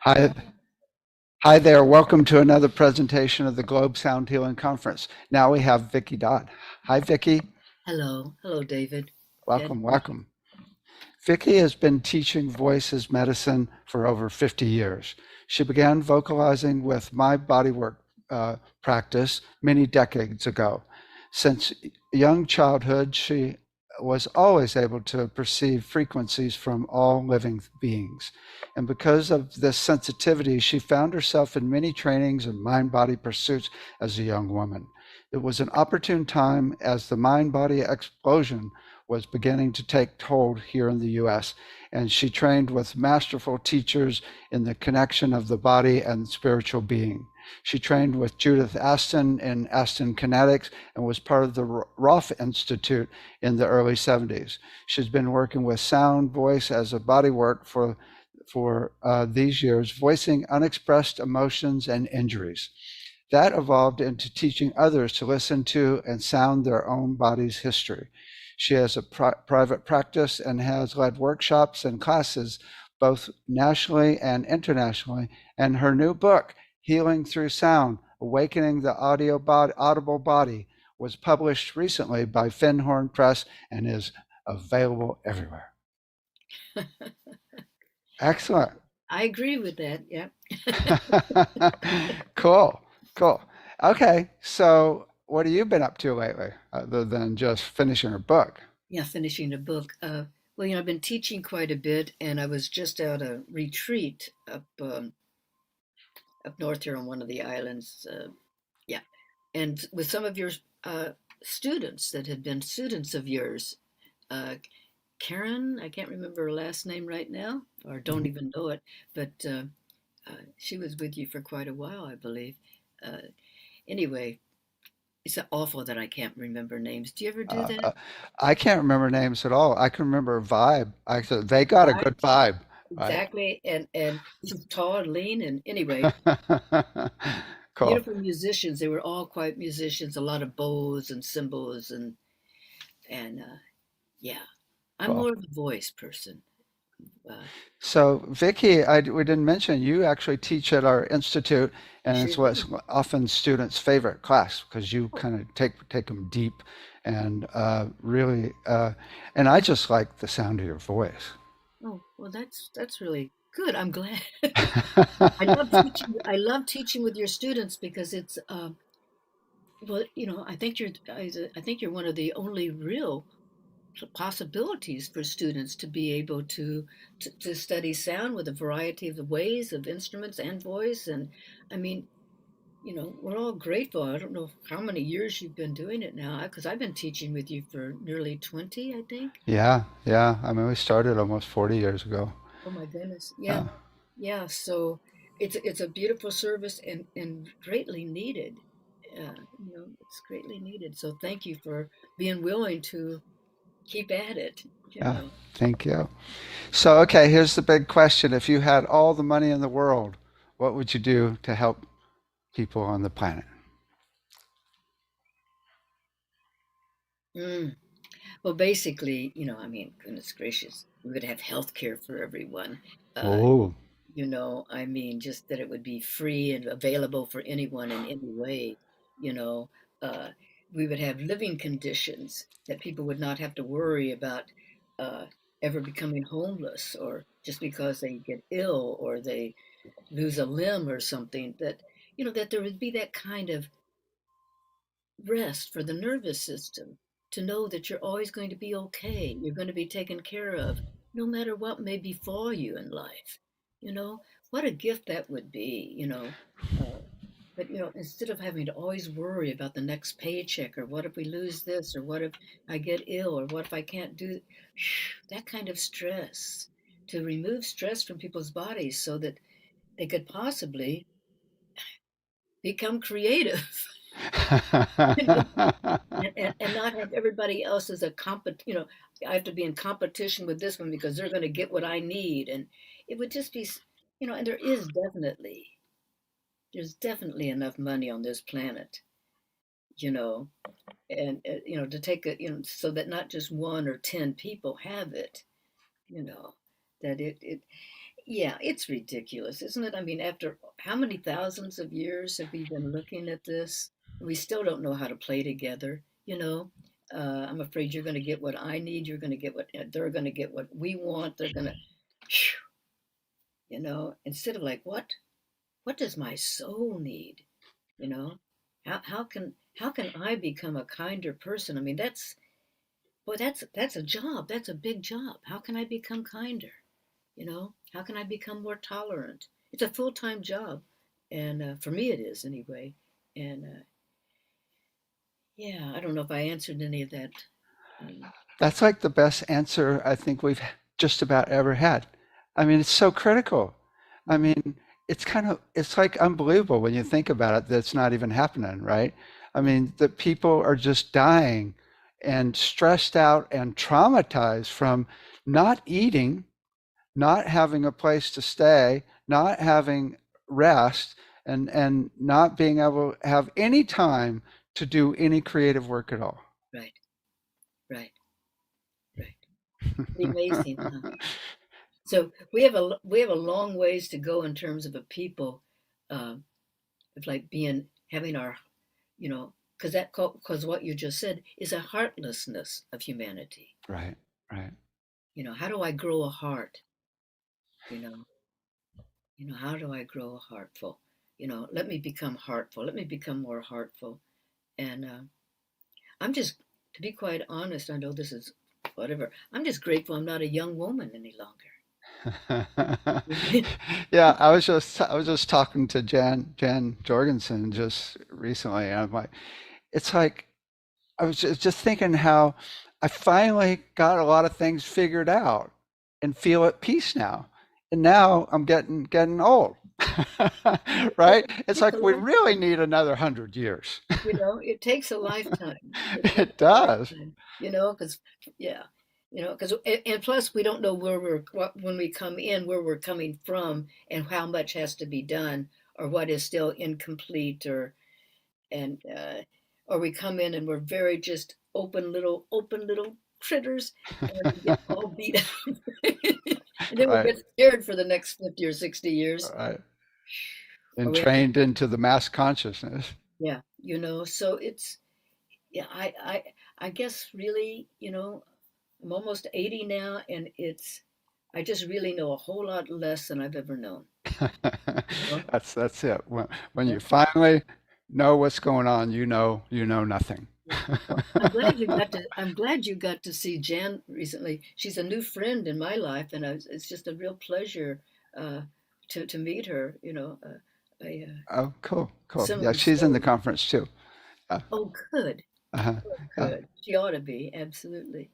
Hi, hi there. Welcome to another presentation of the Globe Sound Healing Conference. Now we have Vickie Dodd. Hi, Vickie. Hello. Hello, David. Glad to Welcome, be here. welcome. Vickie has been teaching voices medicine for over 50 years. She began vocalizing with My Bodywork practice many decades ago. Since young childhood, she was always able to perceive frequencies from all living beings. And because of this sensitivity, she found herself in many trainings and mind body pursuits as a young woman. It was an opportune time as the mind body explosion was beginning to take hold here in the US. And she trained with masterful teachers in the connection of the body and spiritual being. She trained with Judith Aston in Aston Kinetics and was part of the Rolf Institute in the early 70s. She's been working with sound voice as a body work for these years, voicing unexpressed emotions and injuries. That evolved into teaching others to listen to and sound their own body's history. She has a private practice and has led workshops and classes both nationally and internationally. And her new book, Healing Through Sound Awakening the Audible Body, was published recently by Findhorn Press and is available everywhere. Excellent. I agree with that. Yeah. Cool, cool. Okay, so what have you been up to lately, other than just finishing a book? Yeah, finishing the book. Well, I've been teaching quite a bit, and I was just out a retreat up north here on one of the islands. Yeah, and with some of your uh, students that had been students of yours. Uh, Karen, I can't remember her last name right now, or don't Mhm. even know it, but she was with you for quite a while, I believe. Uh, anyway, it's awful that I can't remember names. Do you ever do Uh, that? uh, I can't remember names at all. I can remember a vibe. They got a Right. good vibe, right? Exactly. And she's tall and lean. And anyway, Cool, beautiful musicians. They were all quite musicians. A lot of bows and cymbals and yeah. I'm cool. more of a voice person. Uh, So, Vicky, we didn't mention you actually teach at our institute, I and sure it's what's do. often students' favorite class because you kind of take them deep and really. And I just like the sound of your voice. Oh, well, that's really good. I'm glad. I love teaching. I love teaching with your students because it's well, I think you're one of the only real possibilities for students to be able to study sound with a variety of the ways of instruments and voice. And I mean, we're all grateful. I don't know how many years you've been doing it now, because I've been teaching with you for nearly 20, I think. Yeah, yeah. I mean, we started almost 40 years ago. Oh my goodness. Yeah. Yeah, Yeah. So it's a beautiful service and greatly needed. It's greatly needed. So thank you for being willing to keep at it, you yeah. know. Thank you. So, okay, here's the big question. If you had all the money in the world, what would you do to help people on the planet? Mm. Well, basically, I mean, goodness gracious, we would have health care for everyone. Uh, Oh, I mean, just that it would be free and available for anyone in any way, you know. Uh, we would have living conditions that people would not have to worry about uh, ever becoming homeless or just because they get ill or they lose a limb or something, that there would be that kind of rest for the nervous system to know that you're always going to be okay. You're going to be taken care of no matter what may befall you in life. You know, what a gift that would be. Uh, but instead of having to always worry about the next paycheck or what if we lose this or what if I get ill or what if I can't do that kind of stress, to remove stress from people's bodies so that they could possibly become creative. you know and not have everybody else as a I have to be in competition with this one because they're going to get what I need. And it would just be, and there's definitely enough money on this planet, you know, and, to take it, so that not just one or 10 people have it, you know. that it yeah, it's ridiculous, isn't it? I mean, after how many thousands of years have we been looking at this? We still don't know how to play together, you know? I'm afraid you're going to get what I need. You're going to get what they're going to get what we want. They're going to, instead of like, what does my soul need? You know, how can I become a kinder person? I mean, that's a job. That's a big job. How can I become kinder? How can I become more tolerant? It's a full-time job, and for me it is anyway. And yeah, I don't know if I answered any of that. Um, That's like the best answer I think we've just about ever had. I mean, it's so critical. I mhm, mean, it's like unbelievable when you think about it that it's not even happening, right? I yeah, mean, that people are just dying and stressed out and traumatized from not eating, not having a place to stay, not having rest, and not being able to have any time to do any creative work at all. right, right, right. Pretty amazing, huh? So we have a long ways to go in terms of a people, um, of like having our, because what you just said is a heartlessness of humanity. Right, right. How do I grow a heart? You know, how do I grow a heartful? Let me become heartful. Let me become more heartful. And I'm just, to be quite honest, I know this is whatever. I'm just grateful I'm not a young woman any longer. Yeah, I was just talking to Jan Jorgensen just recently, and I'm like, it's like I was just thinking how I finally got a lot of things figured out and feel at peace now. And now I'm getting old. Well, Right? it It's takes a like we really lifetime. need another 100 years. It takes a lifetime. It takes It a does. lifetime. Because yeah, because and plus we don't know when we come in where we're coming from and how much has to be done or what is still incomplete and or we come in and we're very just open little critters and we get all beat up and then we'll Right, get scared for the next 50 or 60 years right. or And we have to trained into the mass consciousness. yeah so it's yeah I guess really I'm almost 80 now and I just really know a whole lot less than I've ever known. You know? That's it. When Yeah. you finally know what's going on, you know nothing. Yeah. Well, I'm glad you got to see Jan recently. She's a new friend in my life, and it's just a real pleasure uh, to meet her. A Oh, cool, cool. Yeah, similar she's in the story. conference too. Uh, Oh, good. uh-huh. Oh, Yeah. good. She ought to be absolutely.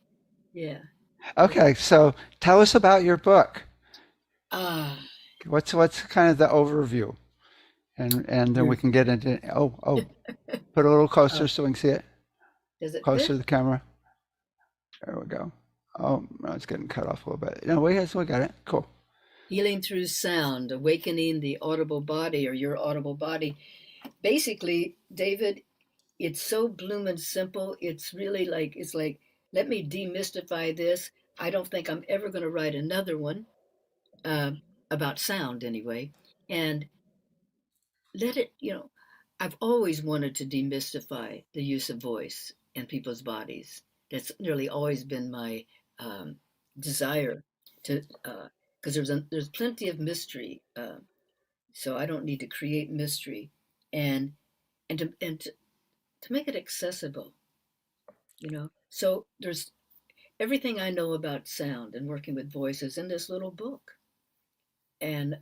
Yeah. Yeah. Okay, so tell us about your book. Ah, What's kind of the overview, and then we you're. can get into. Oh, put it a little closer Oh, so we can see it. does it Closer fit? to the camera. There we go. Oh, no, it's getting cut off a little bit. No, we got it. Cool. Healing through sound, awakening the audible body or your audible body. Basically, David, it's so bloomin' simple. It's like, let me demystify this. I don't think I'm ever going to write another one uh, about sound anyway. And let it, I've always wanted to demystify the use of voice in people's bodies. That's nearly always been my um, desire to, because there's plenty of mystery. So I don't need to create mystery, and to make it accessible. So there's everything I know about sound and working with voices in this little book. And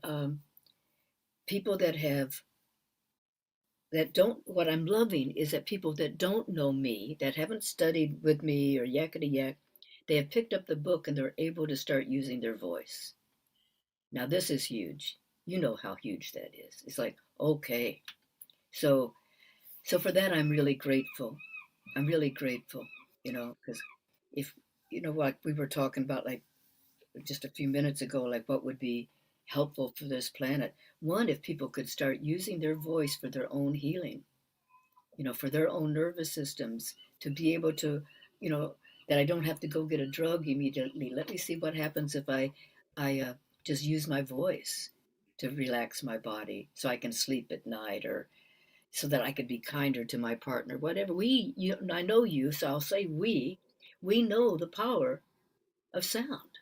people that don't, what I'm loving is that people that don't know me, that haven't studied with me or yakety yak, they have picked up the book and they're able to start using their voice. Now, this is huge. You know how huge that is. It's like, okay. So, so for that, I'm really grateful. I'm really grateful, because if, like we were talking about, like, just a few minutes ago, like what would be helpful for this planet. One, if people could start using their voice for their own healing, for their own nervous systems, to be able to, that I don't have to go get a drug immediately. Let me see what happens if I I just use my voice to relax my body so I can sleep at night, or so that I could be kinder to my partner. Whatever I know you, so I'll say we know the power of sound.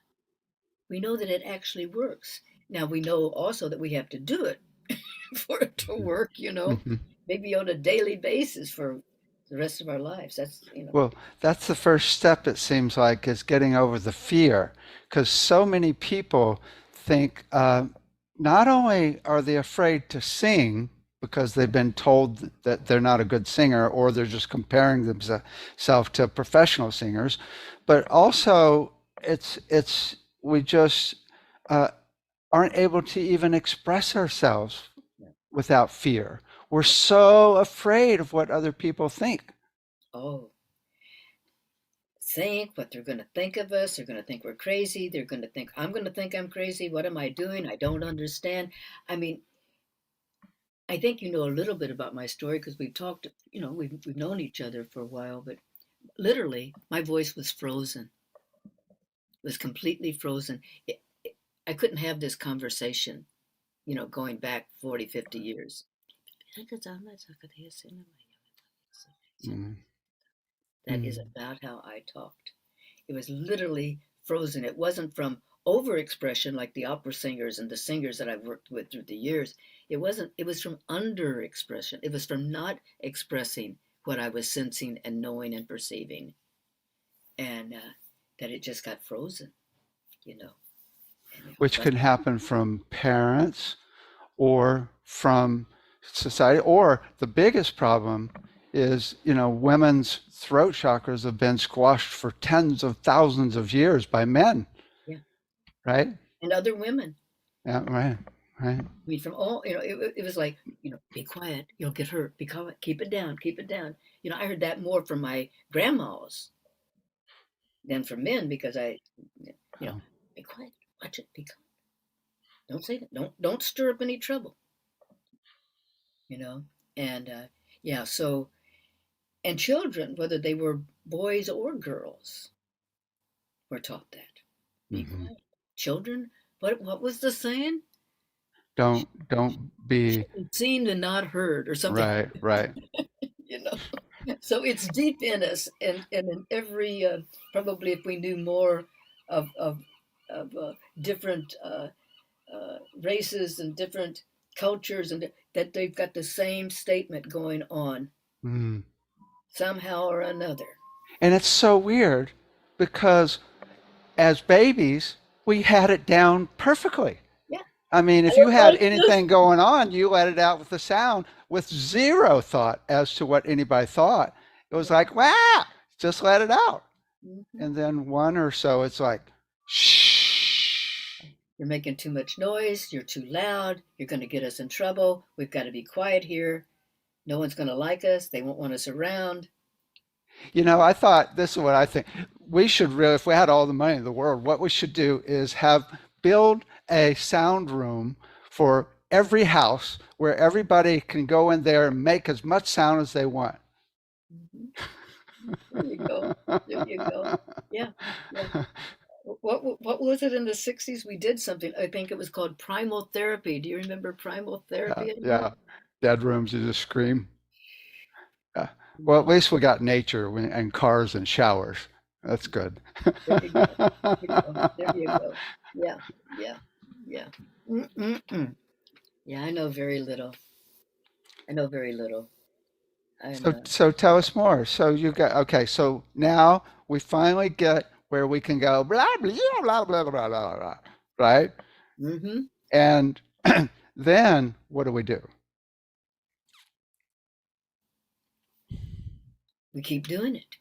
We know that it actually works. Now we know also that we have to do it for it to work, Mhm. maybe on a daily basis for the rest of our lives. That's. Well, that's the first step, it seems like, is getting over the fear. Because so many people think not only are they afraid to sing because they've been told that they're not a good singer or they're just comparing themselves to professional singers, but also we just uh, aren't able to even express ourselves without fear. We're so afraid of what other people think. Oh, think what they're going to think of us. They're going to think we're crazy. They're going to think I'm going to think I'm crazy. What am I doing? I don't understand. I mean, I think you know a little bit about my story because we've talked, we've known each other for a while, but literally my voice was frozen, was completely frozen. I couldn't have this conversation, going back 40, 50 years. Mm. That is Mm. about how I talked. It was literally frozen. It wasn't from overexpression like the opera singers and the singers that I've worked with through the years. It was from underexpression. It was from not expressing what I was sensing and knowing and perceiving. And that it just got frozen, you know. And it Which was, can happen from parents or from society. Or the biggest problem is, women's throat chakras have been squashed for tens of thousands of years by men, yeah. right? And other women. Yeah, right, right. I mean, from all, it was like, be quiet, you'll get hurt. Be quiet, keep it down, keep it down. I heard that more from my grandmas than from men because you know, Oh. be quiet, watch it, be quiet. Don't say that. Don't stir up any trouble, you know. And yeah, so and children, whether they were boys or girls, were taught that. Be Hmm. quiet. Children, what was the saying? Don't be Seen and not heard, or something. right, right. you know. So it's deep in us, and in every probably if we knew more of different races and different cultures, and that they've got the same statement going on Mm. somehow or another. And it's so weird because as babies, we had it down perfectly. Yeah, I mean, if you had anything going on, you let it out with the sound with zero thought as to what anybody thought. It was yeah. like, wow, just let it out. Hmm. And then one or so, it's like, shh. You're making too much noise. You're too loud. You're going to get us in trouble. We've got to be quiet here. No one's going to like us. They won't want us around. I thought this is what I think. We should really, if we had all the money in the world, what we should do is build a sound room for every house where everybody can go in there and make as much sound as they want. Hmm. There you go. There you go. Yeah, yeah. What was it in the 60s? We did something. I think it was called primal therapy. Do you remember primal Yeah, therapy at all? yeah. Dead rooms, you just scream. Yeah. Well, at Yeah, least we got nature and cars and showers. That's good. there you go. There you go. There you go. Yeah, yeah, yeah. Mm-mm-mm. Yeah, I know very little. I know very little. I'm So tell us more. So you got okay. So now we finally get where we can go blah blah blah blah blah blah blah, right? hmm And then what do we do? we keep doing it.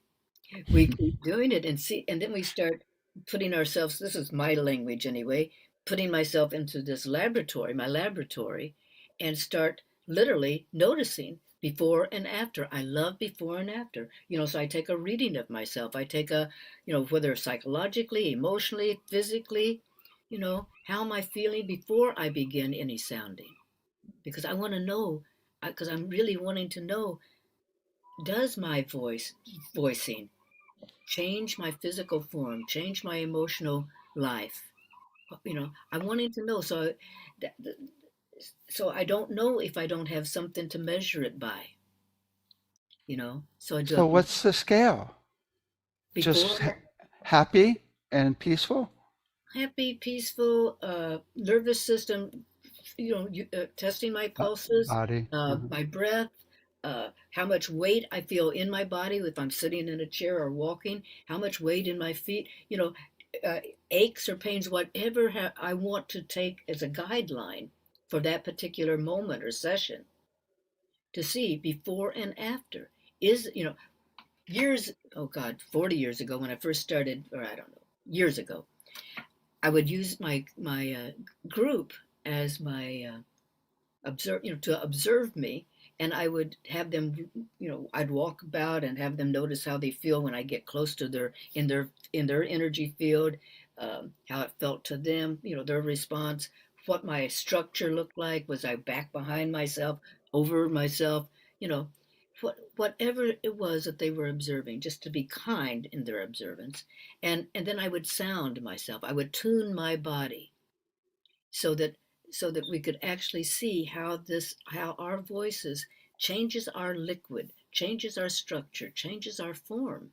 We keep doing it, and then we start putting ourselves, this is my language anyway, putting myself into this laboratory, my laboratory, and start literally noticing before and after. I love before and after, so I take a reading of myself. I take whether psychologically, emotionally, physically, how am I feeling before I begin any sounding? Because I want to know, because I'm really wanting to know, does my voicing change my physical form, change my emotional life? I'm wanting to know. That, so I don't know if I don't have something to measure it by, So I do So what's the scale? Just before happy and peaceful? happy, peaceful, nervous system, testing my pulses, Body. Mhm. my breath, how much weight I feel in my body if I'm sitting in a chair or walking, how much weight in my feet, uh, aches or pains, whatever I want to take as a guideline for that particular moment or session to see before and after. Years, oh God, 40 years ago when I first started, or I don't know, years ago, I would use my group as my to observe me, and I would have them, I'd walk about and have them notice how they feel when I get close to their energy field, how it felt to them, their response, what my structure looked like. Was I back behind myself, over myself, you know, whatever it was that they were observing, just to be kind in their observance, and then I would sound myself. I would tune my body so that we could actually see how our voices changes our liquid, changes our structure, changes our form.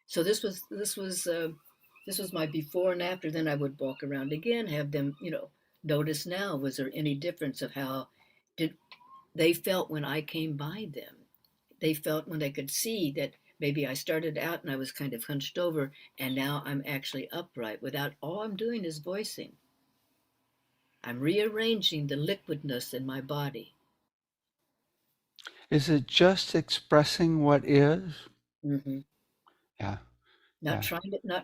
So this was my before and after. Then I would walk around again, have them, notice now, was there any difference of how did they felt when I came by them. They felt when they could see that maybe I started out and I was kind of hunched over, and now I'm actually upright without, all I'm doing is voicing. I'm rearranging the liquidness in my body. Is it just expressing what is? Hmm. Yeah, Not yeah.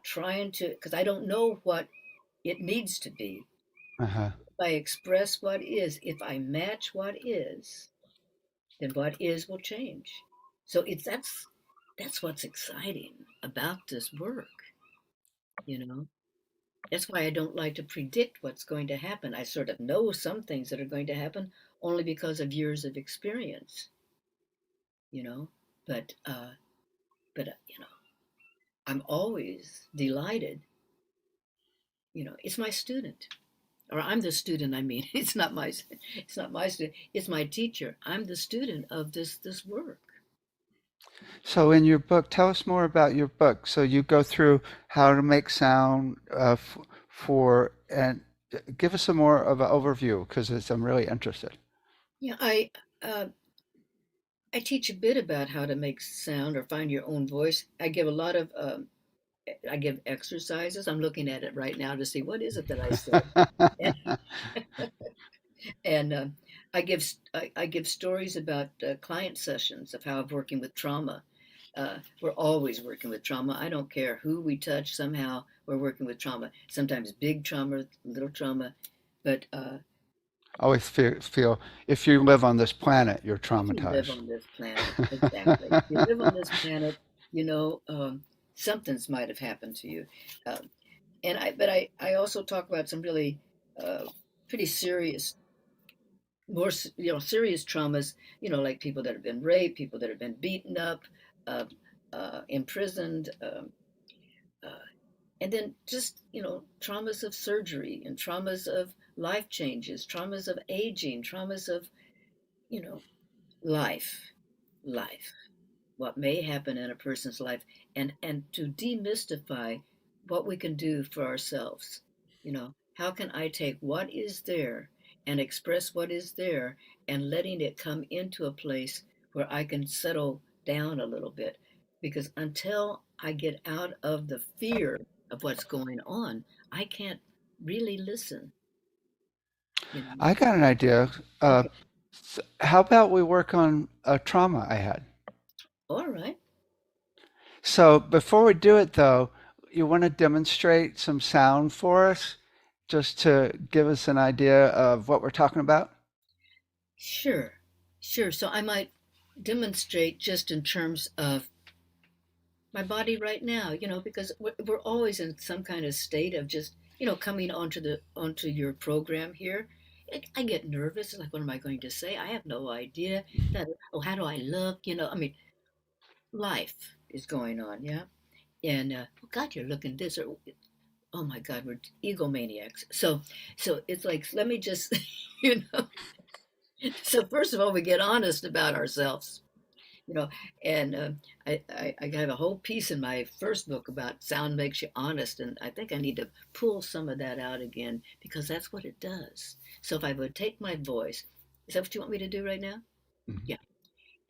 trying to, because I don't know what it needs to be. Uh-huh. If I express what is, if I match what is, then what is will change. So that's what's exciting about this work, you know. That's why I don't like to predict what's going to happen. I sort of know some things that are going to happen only because of years of experience, you know. But I'm always delighted. It's my student, or I'm the student. I mean, it's not my student. It's my teacher. I'm the student of this work. So in your book, tell us more about your book. So you go through how to make sound for, and give us some more of an overview because I'm really interested. Yeah, uh, I teach a bit about how to make sound or find your own voice. I give exercises. I'm looking at it right now to see what is it that I said, and, and I give stories about client sessions of how I'm working with trauma. We're always working with trauma. I don't care who we touch. Somehow we're working with trauma. Sometimes big trauma, little trauma, but Always feel if you live on this planet, you're if you live traumatized. on this planet, exactly. If you live on this planet, you know something's might have happened to you. Um, but I also talk about some really uh, pretty serious, serious traumas. Like people that have been raped, people that have been beaten up, uh, imprisoned. Uh, and then just traumas of surgery and traumas of life changes, traumas of aging, traumas of you know life life what may happen in a person's life, and to demystify what we can do for ourselves. How can I take what is there and express what is there, and letting it come into a place where I can settle down a little bit, because until I get out of the fear of what's going on, I can't really listen you know I got an idea. okay, How about we work on a trauma I had? all right. So before we do it, though, you want to demonstrate some sound for us, just to give us an idea of what we're talking about? Sure, sure. So I might demonstrate just in terms of my body right now, because we're always in some kind of state of just, coming onto your program here. I get nervous, like, what am I going to say? I have no idea. That, oh, how do I look? I mean, life is going on, yeah. And oh God, you're looking this, or oh my God, we're egomaniacs. So it's like, let me just, you know, so first of all, we get honest about ourselves, you know, and I have a whole piece in my first book about sound makes you honest. And I think I need to pull some of that out again because that's what it does. So if I would take my voice, is that what you want me to do right now? Mhm. Yeah.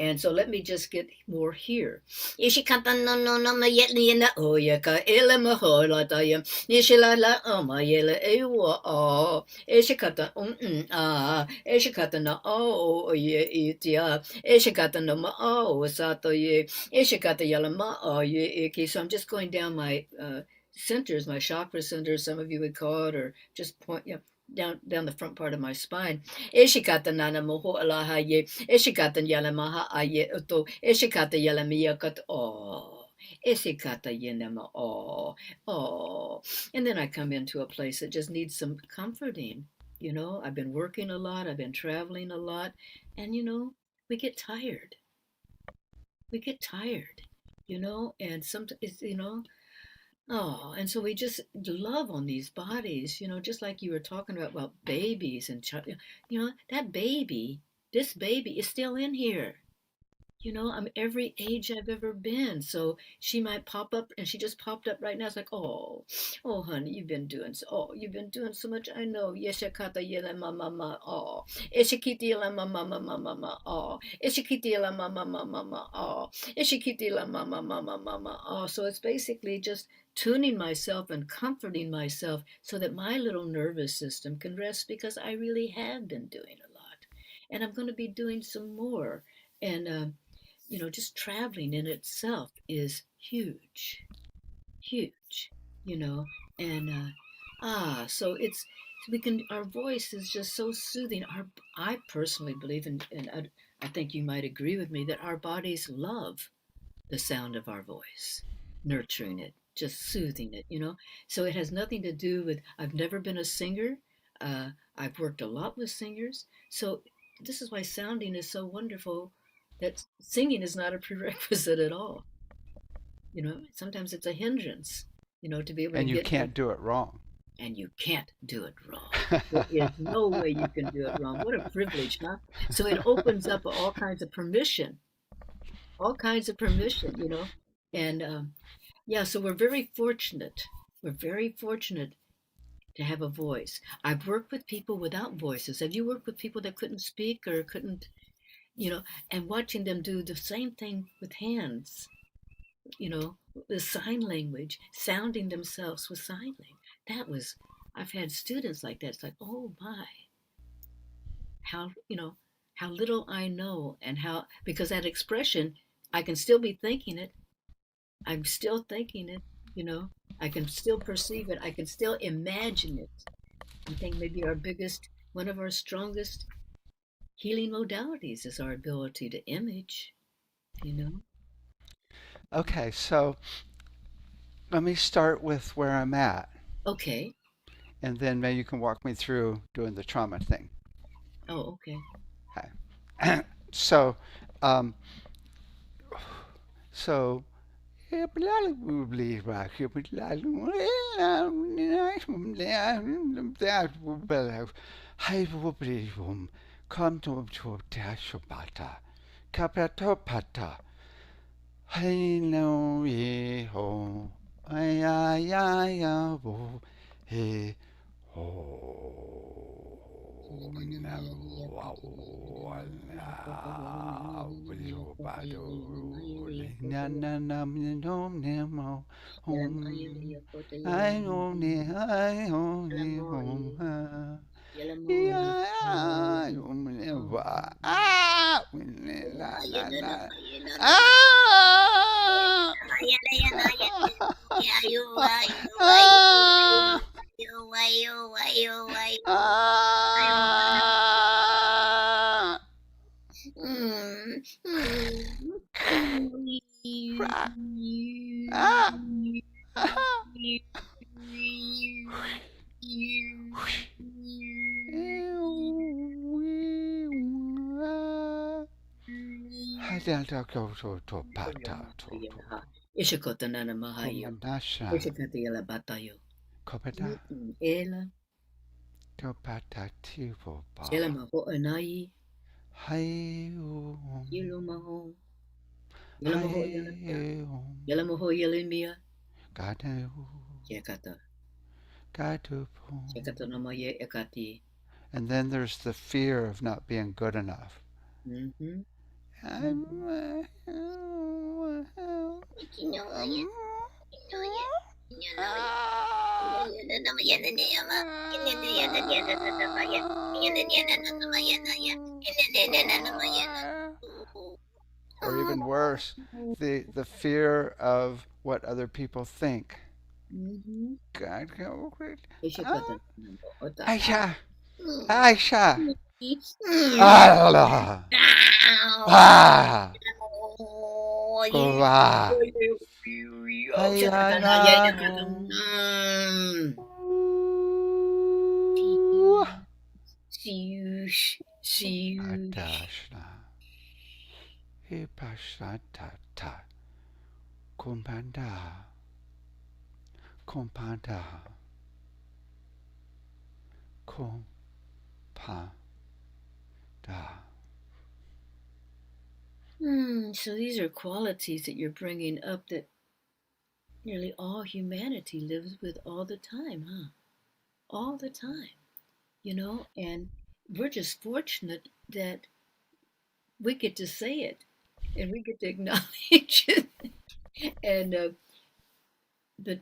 And so let me just get more here. Ishikata no no no ma yetli na oyaka ele mahola tayam. Nishila oh ma yele ewa oh. Ishikata Ishikata na oh ye itia. Ishikata no ma oh sato ye. Ishikata yala ma oh ye iki. So I'm just going down my centers, my chakra centers, some of you would call it, or just point, down the front part of my spine. Ishikata nana moho alaha ye. Ishikata yalamaha aye uto. Ishikata yalamiyakat oh. Ishikata yenema oh. Oh. And then I come into a place that just needs some comforting. You know, I've been working a lot, I've been traveling a lot, and we get tired. We get tired, and sometimes, oh, and so we just love on these bodies, just like you were talking about babies and that baby, this baby is still in here. I'm every age I've ever been. So she might pop up, and she just popped up right now. It's like, oh, honey, you've been doing so much. I know. Yeshakata yela mama ma. Oh, Ishikiti yela mama mama mama. Oh, Ishikiti yela mama mama mama. Oh, Ishikiti yela mama mama mama. Oh, so it's basically just tuning myself and comforting myself so that my little nervous system can rest because I really have been doing a lot, and I'm going to be doing some more. And just traveling in itself is huge, huge, you know, and so we can, our voice is just so soothing. I personally believe, and I think you might agree with me, that our bodies love the sound of our voice, nurturing it, just soothing it, So it has nothing to do with, I've never been a singer. I've worked a lot with singers. So this is why sounding is so wonderful, that singing is not a prerequisite at all. Sometimes it's a hindrance, to be able to And you get to, can't do it wrong. and you can't do it wrong. There is no way you can do it wrong. What a privilege, huh? So it opens up all kinds of permission, and yeah, so we're very fortunate. We're very fortunate to have a voice. I've worked with people without voices. Have you worked with people that couldn't speak or couldn't, and watching them do the same thing with hands, the sign language, sounding themselves with sign language. I've had students like that. It's like, oh my, how, how little I know, and how, because that expression, I can still be thinking it. I'm still thinking it, you know. I can still perceive it. I can still imagine it. I think maybe one of our strongest healing modalities is our ability to image, you know. Okay, so let me start with where I'm at, Okay. and then maybe you can walk me through doing the trauma thing. Oh, okay. Okay. So, um, so come to Tashobata, Kapatopata, Hello, ye ho, ay, ay, ay, ay, wo, he, ho, na, wa, wa, na, wa, ba, do, li, na, na, na, mi, no, ne, mo, hum, I, no, ne, I, ho, ne, hum, ha. Yeah, ah, la la la. Ah! Ah! Ah! Crack. Ah! Ah! Hadal go to pata to Ishikotanana Mahayo. komanasha Ishikatiyala Batayo. Kopata. Ela, Kopata tipopa. sela maho anai, Hai um. yelo maho, yelo maho yelata, Hai um. yelo maho yelemia, Gadu. chekata, Gadu. chekata no ma ye ekati. And then there's the fear of not being good enough. Mm-hmm. Mm-hmm. I'm, um, or even worse, the fear of what other people think. Mm-hmm. God, Chekata ota. Aisha, Aisha, Mm. ah, ah, Oh, yeah. ah, Oh, shakatana, yeah, Ayana, mm. Siush, siush. Adashna, Hipashatata, Kumpanda, Kumpanda, Kumpanda. So these are qualities that you're bringing up that nearly all humanity lives with all the time, huh? All the time, and we're just fortunate that we get to say it and we get to acknowledge it. And, but,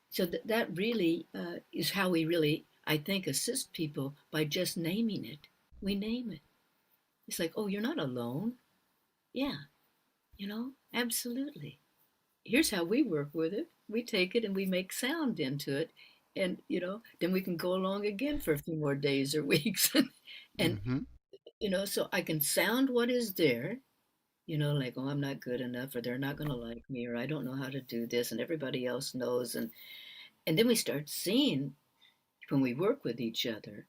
so that really is how we really, I think, assist people by just naming it. We name it. It's like, oh, you're not alone. Yeah, absolutely. Here's how we work with it. We take it and we make sound into it. And, then we can go along again for a few more days or weeks. And, Mm-hmm. so I can sound what is there, like, oh, I'm not good enough, or they're not going to like me, or I don't know how to do this, and everybody else knows. And then we start seeing when we work with each other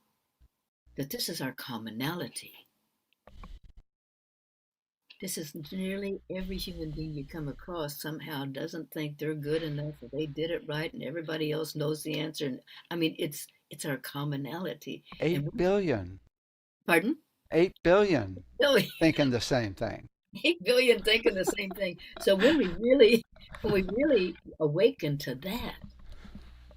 that this is our commonality. This is nearly every human being you come across somehow doesn't think they're good enough or they did it right and everybody else knows the answer. And I mean, it's our commonality. And 8 billion. pardon? 8 billion Billy, thinking the same thing. 8 billion thinking the same thing. So when we really awaken to that,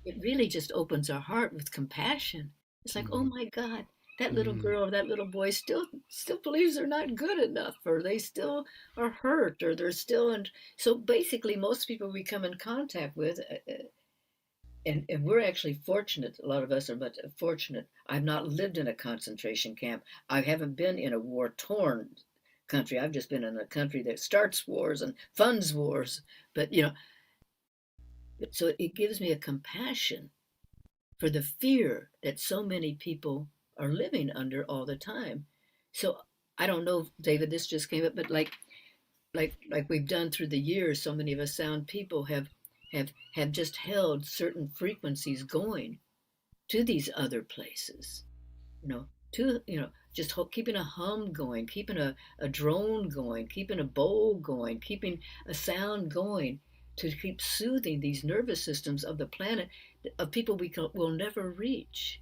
it really just opens our heart with compassion. It's like, oh Mm-hmm. my God, that little Mm-hmm. girl or that little boy still believes they're not good enough, or they still are hurt, or they're still in. So basically, most people we come in contact with, and we're actually fortunate. A lot of us are but fortunate. I've not lived in a concentration camp. I haven't been in a war torn country. I've just been in a country that starts wars and funds wars. But so it gives me a compassion for the fear that so many people are living under all the time. So I don't know, David, this just came up, but like we've done through the years, so many of us sound people have just held certain frequencies going to these other places, to just keeping a hum going, keeping a drone going, keeping a bowl going, keeping a sound going to keep soothing these nervous systems of the planet, of people will never reach,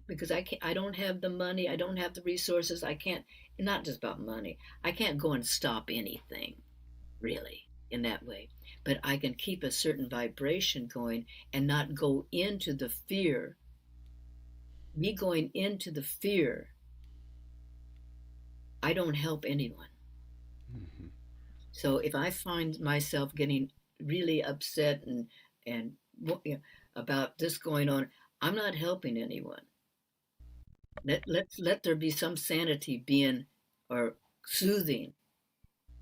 because I don't have the money, I don't have the resources, I can't. Not just about money, I can't go and stop anything really in that way, but I can keep a certain vibration going and not go into the fear. Me going into the fear, I don't help anyone. Mm-hmm. So if I find myself getting really upset and about this going on, I'm not helping anyone. Let there be some sanity being, or soothing,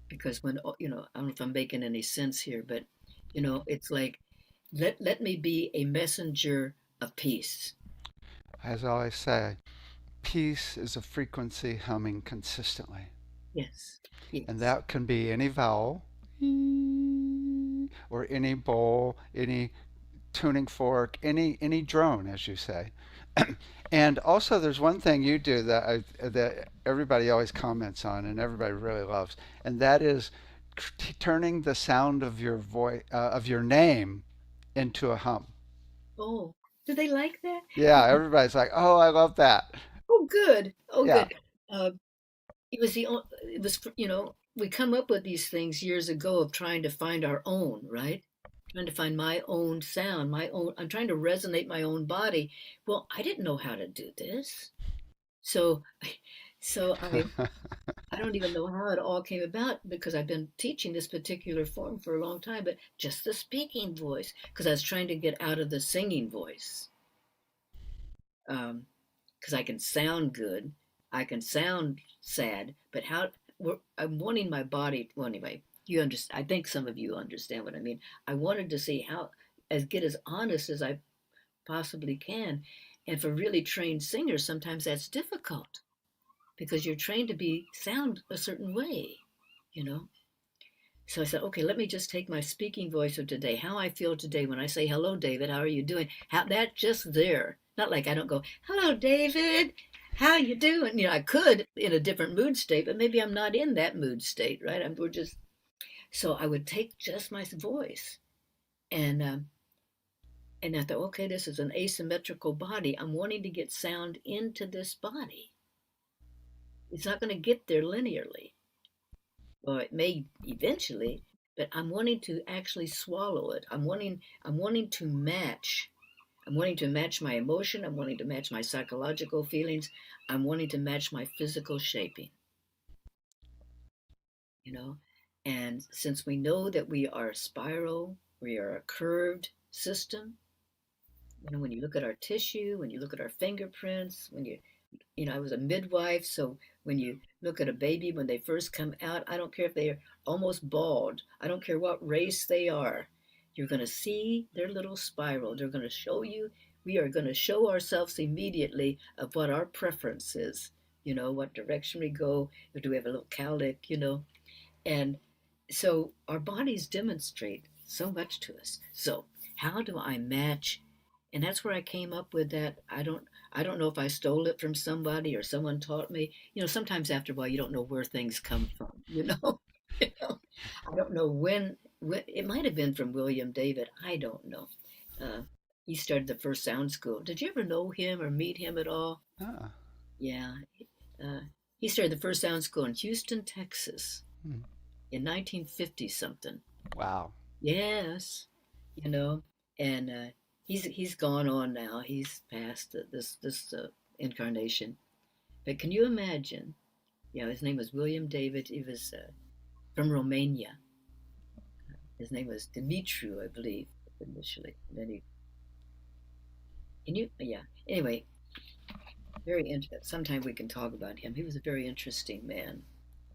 because when I don't know if I'm making any sense here, but it's like, let me be a messenger of peace. As I always say, peace is a frequency humming consistently. Yes, And yes. that can be any vowel or any bowl, any tuning fork, any drone, as you say. And also, there's one thing you do that everybody always comments on, and everybody really loves, and that is turning the sound of your voice of your name into a hum. Oh, do they like that? Yeah, everybody's like, "Oh, I love that." Oh, good. Oh, Yeah. good. Uh, it was, we come up with these things years ago of trying to find our own, right? Trying to find my own sound, I'm trying to resonate my own body. Well, I didn't know how to do this. So, so I don't even know how it all came about because I've been teaching this particular form for a long time, but just the speaking voice, because I was trying to get out of the singing voice. Um, because I can sound good, I can sound sad, but I'm wanting my body. Well, anyway, you understand. I think some of you understand what I mean. I wanted to see how get as honest as I possibly can, and for really trained singers, sometimes that's difficult because you're trained to be sound a certain way, you know. So I said, okay, let me just take my speaking voice of today, how I feel today when I say, hello, David, how are you doing? How that just there. Not like I don't go, hello, David, how you doing? I could in a different mood state, but maybe I'm not in that mood state, right? We're just, so I would take just my voice and, and I thought, okay, this is an asymmetrical body. I'm wanting to get sound into this body. It's not going to get there linearly, or it may eventually, but I'm wanting to actually swallow it. I'm wanting to match. I'm wanting to match my emotion. I'm wanting to match my psychological feelings. I'm wanting to match my physical shaping, you know? And since we know that we are a spiral, we are a curved system, when you look at our tissue, when you look at our fingerprints, I was a midwife, so when you look at a baby when they first come out, I don't care if they're almost bald, I don't care what race they are, you're going to see their little spiral. They're going to show you, we are going to show ourselves immediately of what our preference is, what direction we go, or do we have a little cowlick, and so our bodies demonstrate so much to us. So how do I match? And that's where I came up with that. I don't know if I stole it from somebody or someone taught me. Sometimes after a while you don't know where things come from. You know? I don't know when it might have been from William David. I don't know. Uh, he started the first sound school. Did you ever know him or meet him at all? Ah, Yeah. Uh, he started the first sound school in Houston, Texas hmm. in 1950 something. Wow. Yes, you know, and he's gone on now. He's past this incarnation. But can you imagine? His name was William David. He was from Romania. His name was Dimitru, I believe, initially. And then he, can you? Yeah. Anyway, very interesting. Sometime we can talk about him. He was a very interesting man,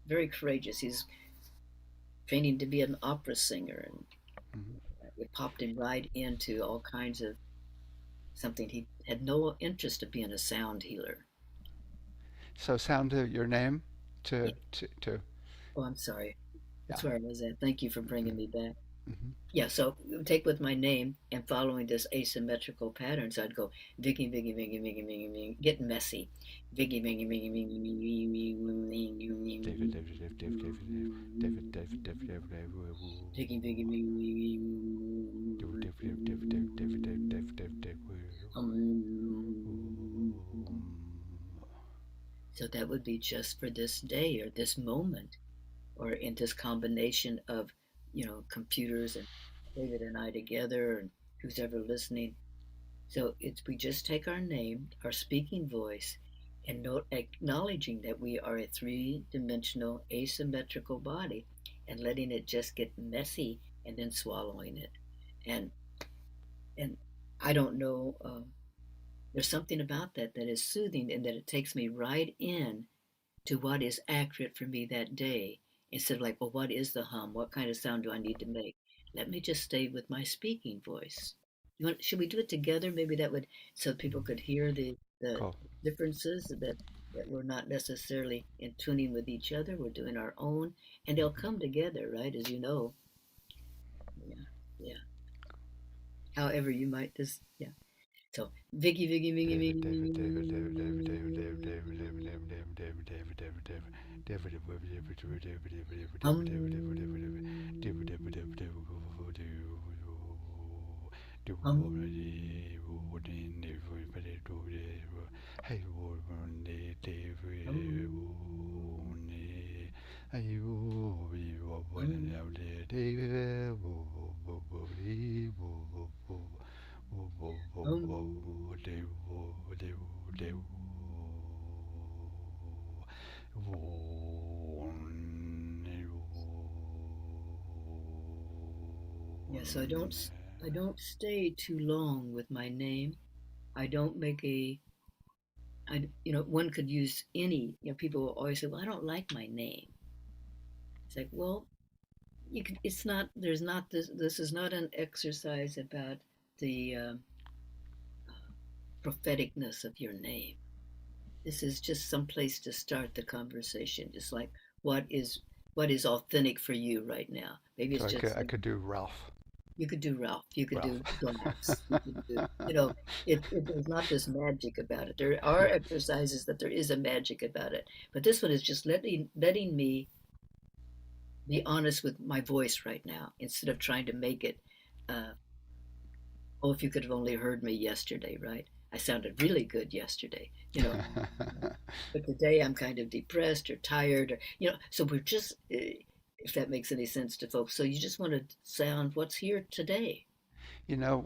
very courageous. He's training to be an opera singer, and Mhm. it popped him right into all kinds of something he had no interest of being a sound healer. So sound to your name Yeah. to Oh, I'm sorry. yeah. That's where I was at. Thank you for bringing me back. Hmm. Yeah, so take with my name and following this asymmetrical pattern. So I'd go Vicky, Vicky, Vicky, Vicky, Vicky, Vicky, get messy. Vicky, Vicky, Vicky, Vicky, David, David, David, David, David, David, David, David, David, David, Vicky, Vicky, Vicky, David, David, David, David, David, David, David, David, David. So that would be just for this day or this moment, or in this combination of computers and David and I together and who's ever listening. So we just take our name, our speaking voice, and acknowledging that we are a three-dimensional asymmetrical body, and letting it just get messy, and then swallowing it. And and I don't know, there's something about that is soothing, and that it takes me right in to what is accurate for me that day, instead of like, well, what is the hum? What kind of sound do I need to make? Let me just stay with my speaking voice. Should we do it together? Maybe that would, so people could hear the Cool. differences, that we're not necessarily in tuning with each other. We're doing our own, and they'll come together, right? As you know, yeah, yeah. However, you might just, yeah. So Vicky, Vicky, Vicky, David, Vicky, David, Vicky, David, David, David, David, David, David, David, David, David, David, David, David, David, David, David, David, David, hum. David, David, David, David, David, David, David, David, David, Um, um, um, um. Yeah, so I don't stay too long with my name. I don't make a one could use any, people will always say, "Well, I don't like my name." It's like, well, you can. It's not. There's not this. This is not an exercise about the propheticness of your name. This is just some place to start the conversation. Just like what is what is authentic for you right now. Maybe it's So just I could do Ralph. you could do Ralph. You could Ralph. do Glass. You could do, there's not this magic about it. There are exercises that there is a magic about it, but this one is just letting me be honest with my voice right now instead of trying to make it. Uh, oh, if you could have only heard me yesterday, right? I sounded really good yesterday, but today I'm kind of depressed or tired, or So we're just, if that makes any sense to folks. So you just want to sound what's here today.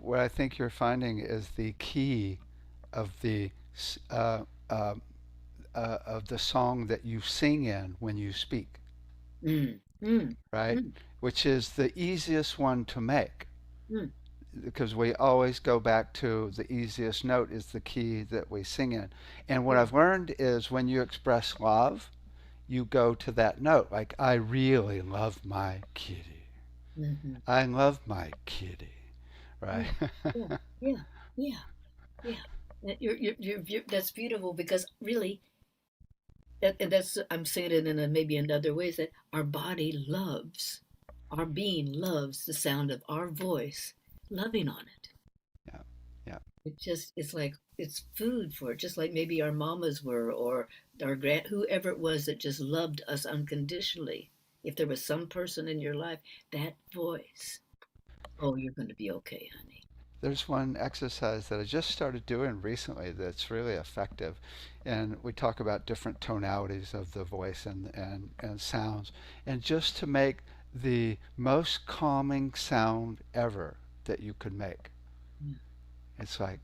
What I think you're finding is the key of uh, uh, of the song that you sing in when you speak, Mm, mm, right? mm, Which is the easiest one to make mm, because we always go back to the easiest note is the key that we sing in. And what yeah. I've learned is when you express love, you go to that note. Like, I really love my kitty. Hmm. I love my kitty, right? Yeah. Yeah. Yeah. Yeah. Yeah. That's beautiful because really, and that's I'm saying it in maybe another ways that our body loves, our being loves the sound of our voice, loving on it. Yeah, yeah. It's like it's food for it, just like maybe our mamas were, or our whoever it was that just loved us unconditionally. If there was some person in your life, that voice, oh, you're going to be okay, honey. There's one exercise that I just started doing recently that's really effective. And we talk about different tonalities of the voice and sounds. And just to make the most calming sound ever that you could make, Yeah. it's like,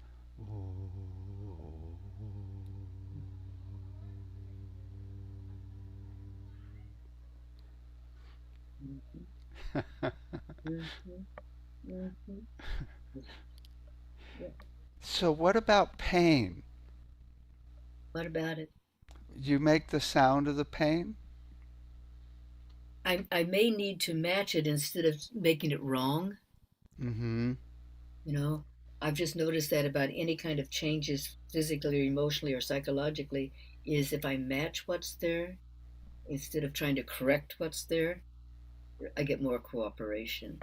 Mhm, mhm, mhm. Yeah, yeah. so what about pain? What about it? You make the sound of the pain? I may need to match it instead of making it wrong. Mm-hmm. You know, I've just noticed that about any kind of changes physically or emotionally or psychologically is if I match what's there instead of trying to correct what's there, I get more cooperation.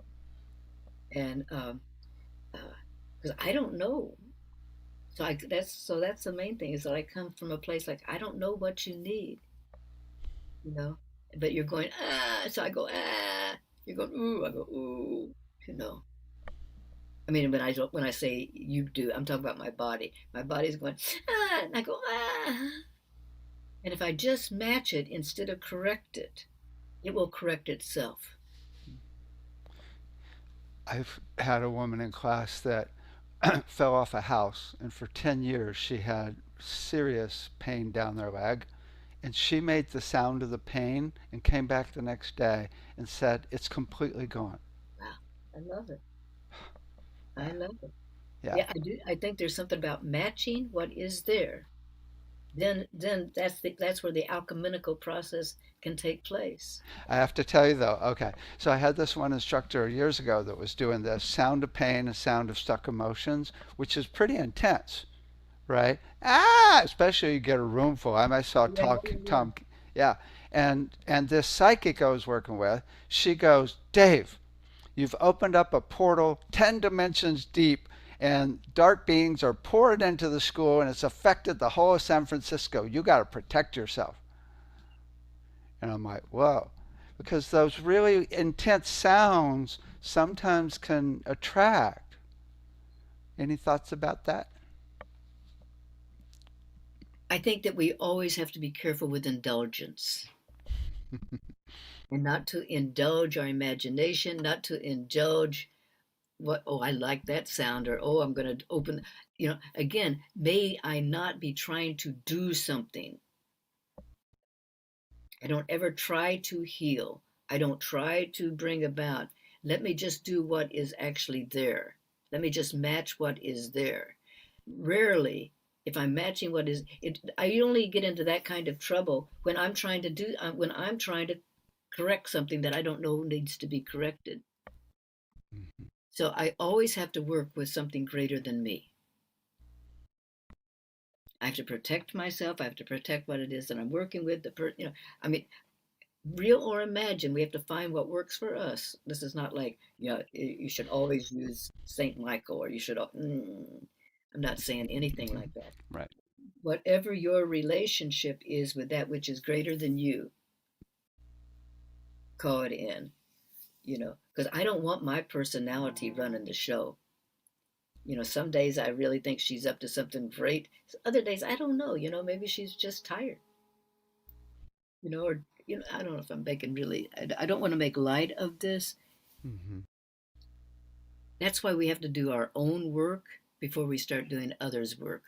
And because I don't know, that's the main thing is that I come from a place like I don't know what you need, you know, but you're going so I go you're going ooh, I go ooh, you know. I mean, when I say you do, I'm talking about my body. My body's going and I go and if I just match it instead of correct it, it will correct itself. I've had a woman in class that fell off a house, and for 10 years she had serious pain down their leg. And she made the sound of the pain and came back the next day and said, it's completely gone. Wow, I love it. Yeah, I love it. yeah. Yeah, I do. I think there's something about matching what is there. Then that's where the alchemical process can take place. I have to tell you though, okay, so I had this one instructor years ago that was doing the sound of pain and sound of stuck emotions, which is pretty intense, right? Especially you get a room full. I saw Yeah, yeah, yeah. Tom, yeah. And this psychic I was working with, she goes, Dave, you've opened up a portal 10 dimensions deep, and dark beings are poured into the school, and it's affected the whole of San Francisco. You got to protect yourself. And I'm like, whoa. Because those really intense sounds sometimes can attract. Any thoughts about that? I think that we always have to be careful with indulgence and not to indulge our imagination, not to indulge what, oh, I like that sound, or oh, I'm going to open, again, may I not be trying to do something. I don't ever try to heal. I don't try to bring about. Let me just do what is actually there. Let me just match what is there. Rarely, if I'm matching what is it, I only get into that kind of trouble when I'm trying to correct something that I don't know needs to be corrected. Mhm. So I always have to work with something greater than me. I have to protect myself. I have to protect what it is that I'm working with. I mean, real or imagine, we have to find what works for us. This is not like, you should always use Saint Michael, or you should. I'm not saying anything Mhm. like that. Right. Whatever your relationship is with that which is greater than you, call it in. Because I don't want my personality running the show. Some days I really think she's up to something great. Other days I don't know. Maybe she's just tired. Or I don't know if I'm making really. I don't want to make light of this. Hmm. That's why we have to do our own work before we start doing others' work.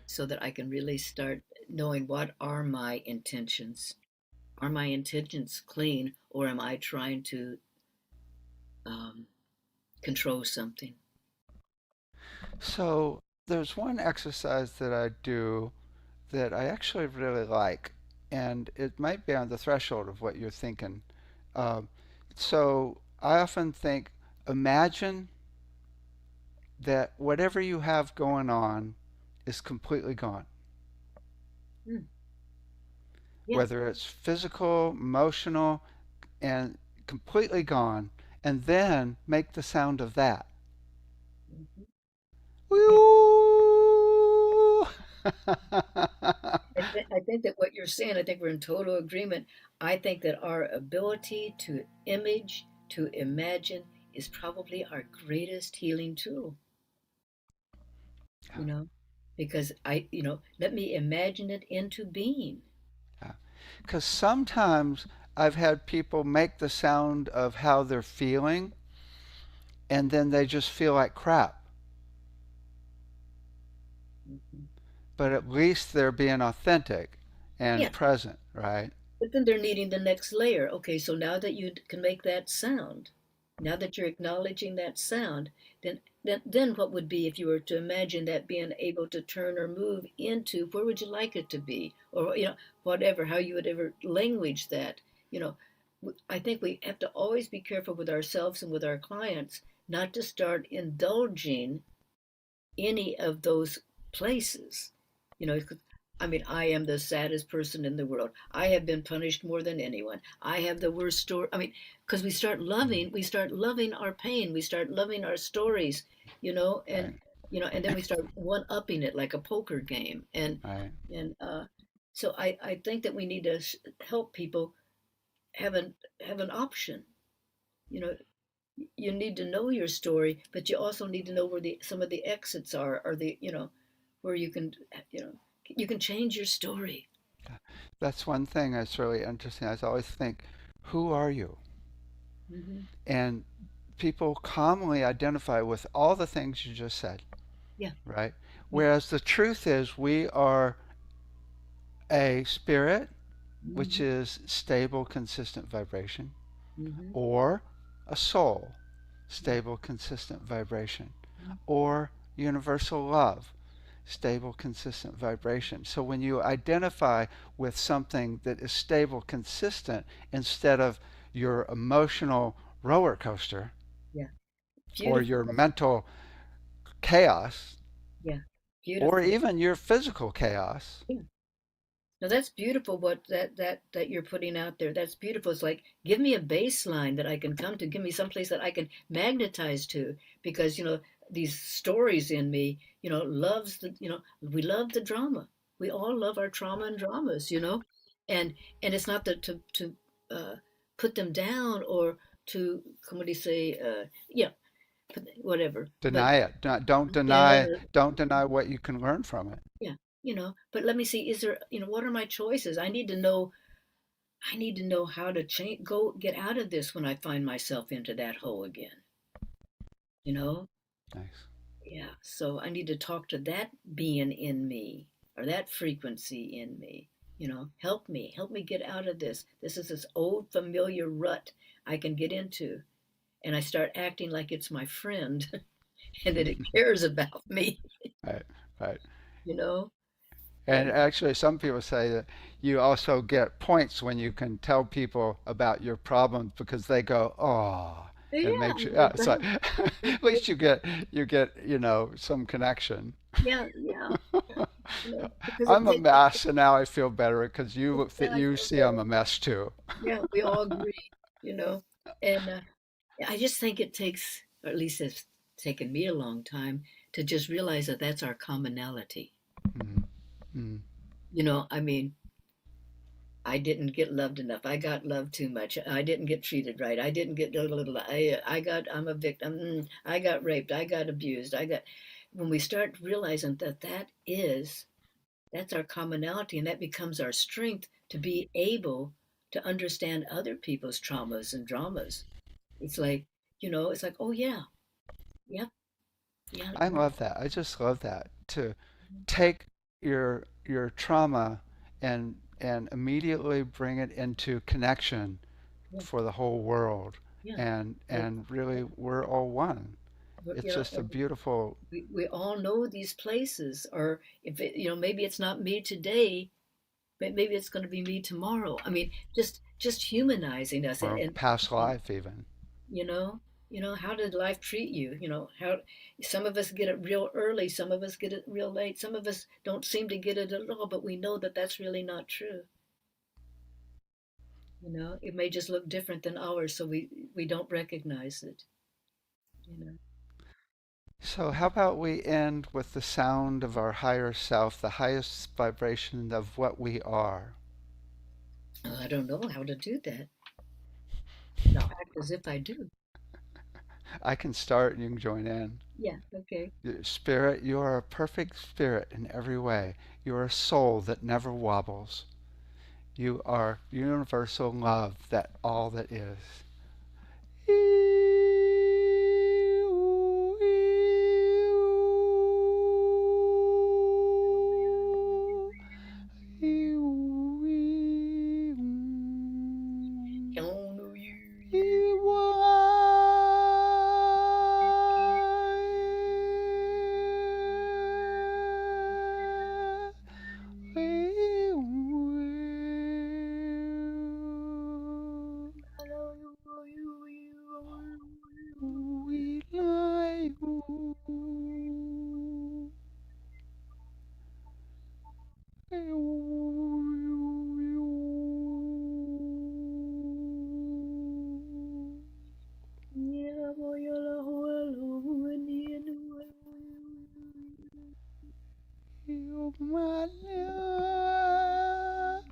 So that I can really start knowing what are my intentions. Are my intentions clean, or am I trying to um, control something? So there's one exercise that I do that I actually really like, and it might be on the threshold of what you're thinking. Um, so I often think, imagine that whatever you have going on is completely gone, Hmm. Yeah. whether it's physical, emotional, and completely gone, and then make the sound of that. Mhm. Yeah. Woo! I think that what you're saying, I think we're in total agreement. I think that our ability to image, to imagine, is probably our greatest healing tool, you know, because let me imagine it into being. Because sometimes I've had people make the sound of how they're feeling, and then they just feel like crap. Mhm. But at least they're being authentic and Yeah. present, right? But then they're needing the next layer. Okay, so now that you can make that sound, now that you're acknowledging that sound, then what would be if you were to imagine that being able to turn or move into where would you like it to be, or whatever, how you would ever language that. You know, I think we have to always be careful with ourselves and with our clients not to start indulging any of those places. You know, I mean, I am the saddest person in the world. I have been punished more than anyone. I have the worst story. I mean, because we start loving our pain, we start loving our stories, you know, and Right, and then we start one upping it like a poker game, right. and so I think that we need to help people have an option. You know, you need to know your story, but you also need to know where the some of the exits are, or where you know, you can change your story. That's one thing that's really interesting. I always think, who are you? Hmm. And people commonly identify with all the things you just said, Yeah, right? yeah. Whereas the truth is, we are a spirit, which Hmm. is stable, consistent vibration, Hmm. or a soul, stable, consistent vibration, or universal love, stable, consistent vibration. So when you identify with something that is stable, consistent, instead of your emotional roller coaster Yeah, or beautiful. your mental chaos Yeah, or beautiful. even your physical chaos, Yeah. No, that's beautiful what that you're putting out there. That's beautiful. It's like, give me a baseline that I can come to, give me some place that I can magnetize to, because these stories in me, we love the drama. We all love our trauma and dramas, and it's not that to put them down, or to, come what do you say, yeah, whatever. But Deny it. Don't yeah, deny. Don't deny what you can learn from it. yeah, but let me see, is there, what are my choices? I need to know how to change, go get out of this when I find myself into that hole again, you know? Nice. Yeah. So I need to talk to that being in me or that frequency in me, help me get out of this. This is this old familiar rut I can get into. And I start acting like it's my friend and that it cares about me, Right. Right. you know? And And actually, some people say that you also get points when you can tell people about your problems because they go, "Oh," it yeah, makes you. It's like at yeah, least you get some connection. yeah, yeah, because it I'm a takes, mess, and now I feel better because yeah, I you feel see I'm better. a mess too. Yeah, we all agree, you know. And I just think it takes, or at least it's taken me a long time to just realize that that's our commonality. Mm, mm. I mean, I didn't get loved enough. I got loved too much. I didn't get treated right. I didn't get a little. I'm a victim. I got raped. I got abused. When we start realizing that that's our commonality, and that becomes our strength to be able to understand other people's traumas and dramas. It's like, it's like, oh yeah, yep, yeah, I right, love that. I just love that to take your trauma and immediately bring it into connection yeah, for the whole world, yeah. Like, and really yeah, we're all one. but, It's just a and beautiful. we all know these places, or if maybe it's not me today, but maybe it's going to be me tomorrow. I mean, just humanizing us, Or past and life even. you know, how did life treat you? How some of us get it real early, some of us get it real late, some of us don't seem to get it at all, but we know that that's really not true. It may just look different than ours, so we don't recognize it. you know So how about we end with the sound of our higher self, the highest vibration of what we are? I don't know how to do that, but I'll act as if I do. I can start and you can join in. Yeah, okay. Spirit, you are a perfect spirit in every way. You are a soul that never wobbles. You are universal love that all that is. You my love.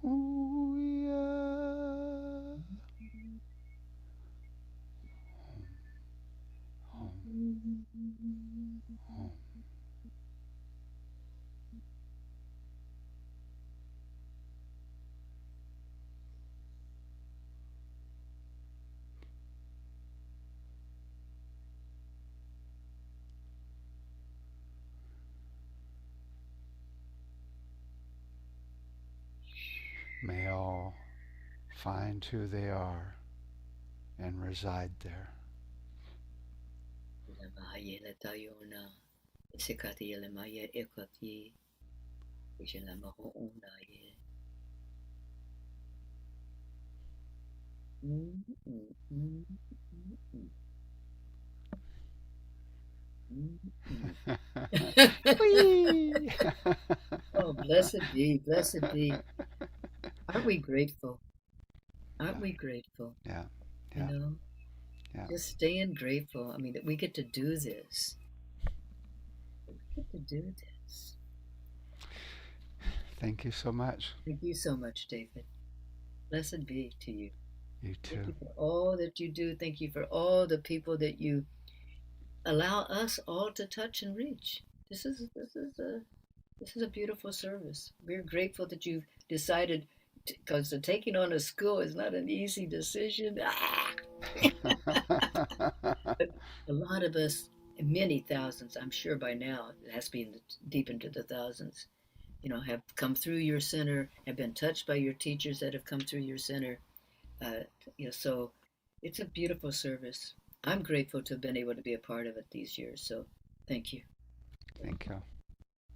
Oh, yeah. Home, home. May all find who they are and reside there. Mm, mm, mm, mm, mm, mm, mm. Whee! Oh, blessed be, blessed be. Aren't we grateful? Aren't Yeah, we grateful? yeah, You yeah, know, yeah. just staying grateful. I mean, that we get to do this. We get to do this. Thank you so much. Thank you so much, David. Blessed be to you. You Thank too. you for all that you do. Thank you for all the people that you allow us all to touch and reach. This is a beautiful service. We're grateful that you've decided, because taking on a school is not an easy decision. But a lot of us, many thousands, I'm sure by now, it has been deep into the thousands, have come through your center, have been touched by your teachers that have come through your center. Uh, so it's a beautiful service. I'm grateful to have been able to be a part of it these years. So thank you. Thank you.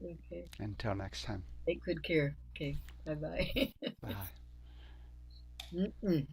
Okay. Until next time. Take good care. Okay. Bye bye. Bye.